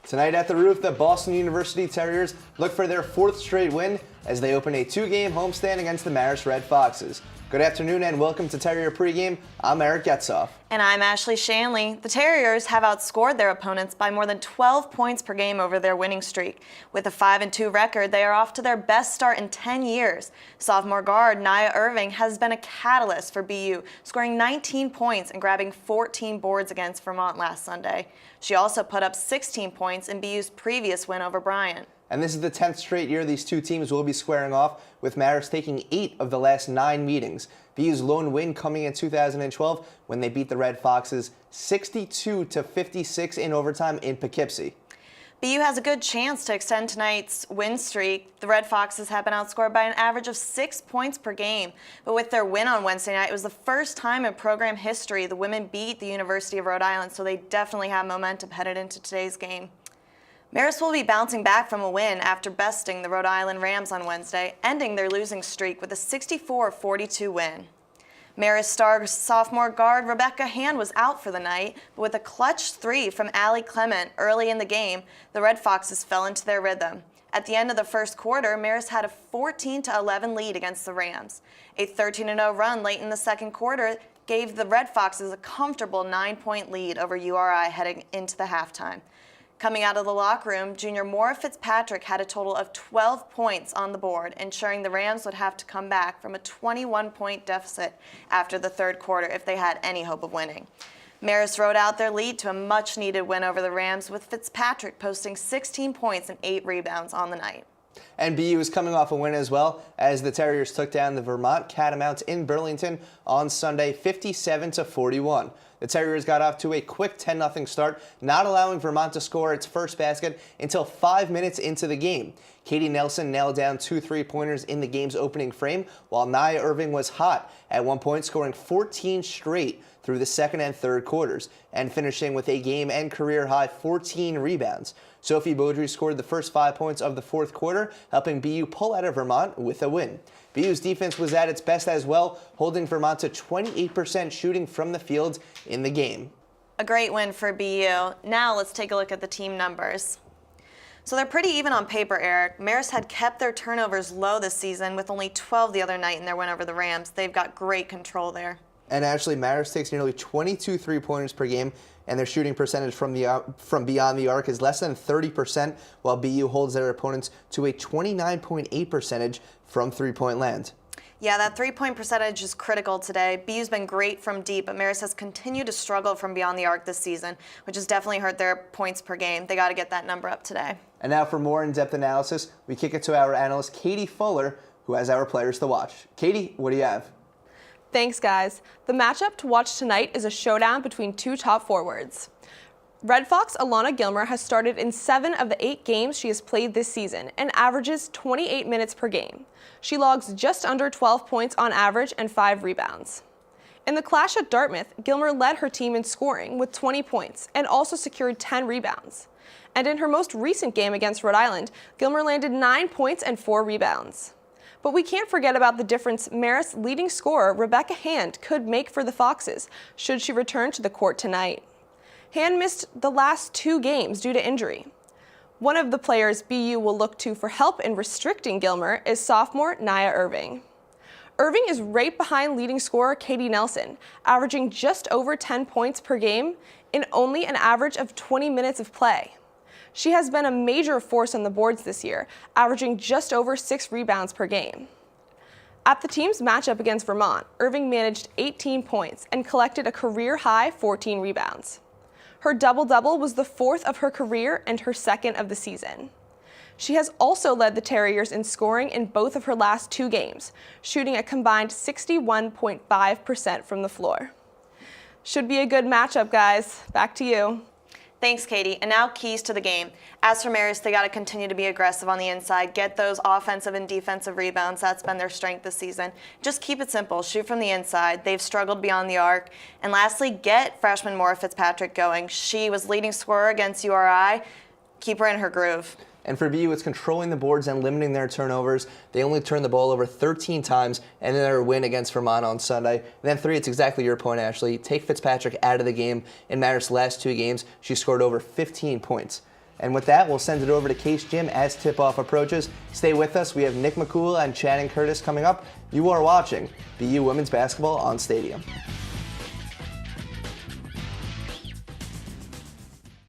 Tonight at the Roof, the Boston University Terriers look for their 4th straight win as they open a 2-game homestand against the Marist Red Foxes. Good afternoon and welcome to Terrier Pregame. I'm Eric Getzoff. And I'm Ashley Shanley. The Terriers have outscored their opponents by more than 12 points per game over their winning streak. With a 5-2 record, they are off to their best start in 10 years. Sophomore guard Nia Irving has been a catalyst for BU, scoring 19 points and grabbing 14 boards against Vermont last Sunday. She also put up 16 points in BU's previous win over Bryant. And this is the 10th straight year these two teams will be squaring off, with Marist taking 8 of the last 9 meetings. BU's lone win coming in 2012 when they beat the Red Foxes 62-56 in overtime in Poughkeepsie. BU has a good chance to extend tonight's win streak. The Red Foxes have been outscored by an average of 6 points per game. But with their win on Wednesday night, it was the first time in program history the women beat the University of Rhode Island, so they definitely have momentum headed into today's game. Marist will be bouncing back from a win after besting the Rhode Island Rams on Wednesday, ending their losing streak with a 64-42 win. Marist star sophomore guard Rebecca Hand was out for the night, but with a clutch 3 from Allie Clement early in the game, the Red Foxes fell into their rhythm. At the end of the first quarter, Marist had a 14-11 lead against the Rams. A 13-0 run late in the second quarter gave the Red Foxes a comfortable 9-point lead over URI heading into the halftime. Coming out of the locker room, junior Maura Fitzpatrick had a total of 12 points on the board, ensuring the Rams would have to come back from a 21-point deficit after the third quarter if they had any hope of winning. Marist rode out their lead to a much-needed win over the Rams, with Fitzpatrick posting 16 points and 8 rebounds on the night. And BU is coming off a win as well, as the Terriers took down the Vermont Catamounts in Burlington on Sunday 57-41. The Terriers got off to a quick 10-0 start, not allowing Vermont to score its first basket until 5 minutes into the game. Katie Nelson nailed down 2 3-pointers in the game's opening frame, while Nia Irving was hot at one point, scoring 14 straight through the second and third quarters, and finishing with a game and career-high 14 rebounds. Sophie Beaudry scored the first 5 points of the fourth quarter, helping BU pull out of Vermont with a win. BU's defense was at its best as well, holding Vermont to 28% shooting from the field in the game. A great win for BU. Now let's take a look at the team numbers. So they're pretty even on paper, Eric. Marist had kept their turnovers low this season with only 12 the other night in their win over the Rams. They've got great control there. And actually, Marist takes nearly 22 3-pointers per game, and their shooting percentage from beyond the arc is less than 30%, while BU holds their opponents to a 29.8 percentage from three-point land. Yeah, that 3-point percentage is critical today. BU's been great from deep, but Marist has continued to struggle from beyond the arc this season, which has definitely hurt their points per game. They got to get that number up today. And now for more in-depth analysis, we kick it to our analyst, Katie Fuller, who has our players to watch. Katie, what do you have? Thanks, guys. The matchup to watch tonight is a showdown between 2 top forwards. Red Fox Alana Gilmer has started in 7 of the 8 games she has played this season and averages 28 minutes per game. She logs just under 12 points on average and 5 rebounds. In the clash at Dartmouth, Gilmer led her team in scoring with 20 points and also secured 10 rebounds. And in her most recent game against Rhode Island, Gilmer landed 9 points and 4 rebounds. But we can't forget about the difference Marist's leading scorer, Rebecca Hand, could make for the Foxes should she return to the court tonight. Hand missed the last 2 games due to injury. One of the players BU will look to for help in restricting Gilmer is sophomore Nia Irving. Irving is right behind leading scorer Katie Nelson, averaging just over 10 points per game in only an average of 20 minutes of play. She has been a major force on the boards this year, averaging just over 6 rebounds per game. At the team's matchup against Vermont, Irving managed 18 points and collected a career-high 14 rebounds. Her double-double was the 4th of her career and her 2nd of the season. She has also led the Terriers in scoring in both of her last 2 games, shooting a combined 61.5% from the floor. Should be a good matchup, guys. Back to you. Thanks, Katie. And now keys to the game. As for Marist, they got to continue to be aggressive on the inside, get those offensive and defensive rebounds. That's been their strength this season. Just keep it simple. Shoot from the inside. They've struggled beyond the arc. And lastly, get freshman Maura Fitzpatrick going. She was leading scorer against URI. Keep her in her groove. And for BU, it's controlling the boards and limiting their turnovers. They only turned the ball over 13 times, and then their win against Vermont on Sunday. And then 3, it's exactly your point, Ashley. Take Fitzpatrick out of the game. In Marist's last 2 games, she scored over 15 points. And with that, we'll send it over to Case Gym as tip-off approaches. Stay with us. We have Nick McCool and Channing Curtis coming up. You are watching BU Women's Basketball on Stadium.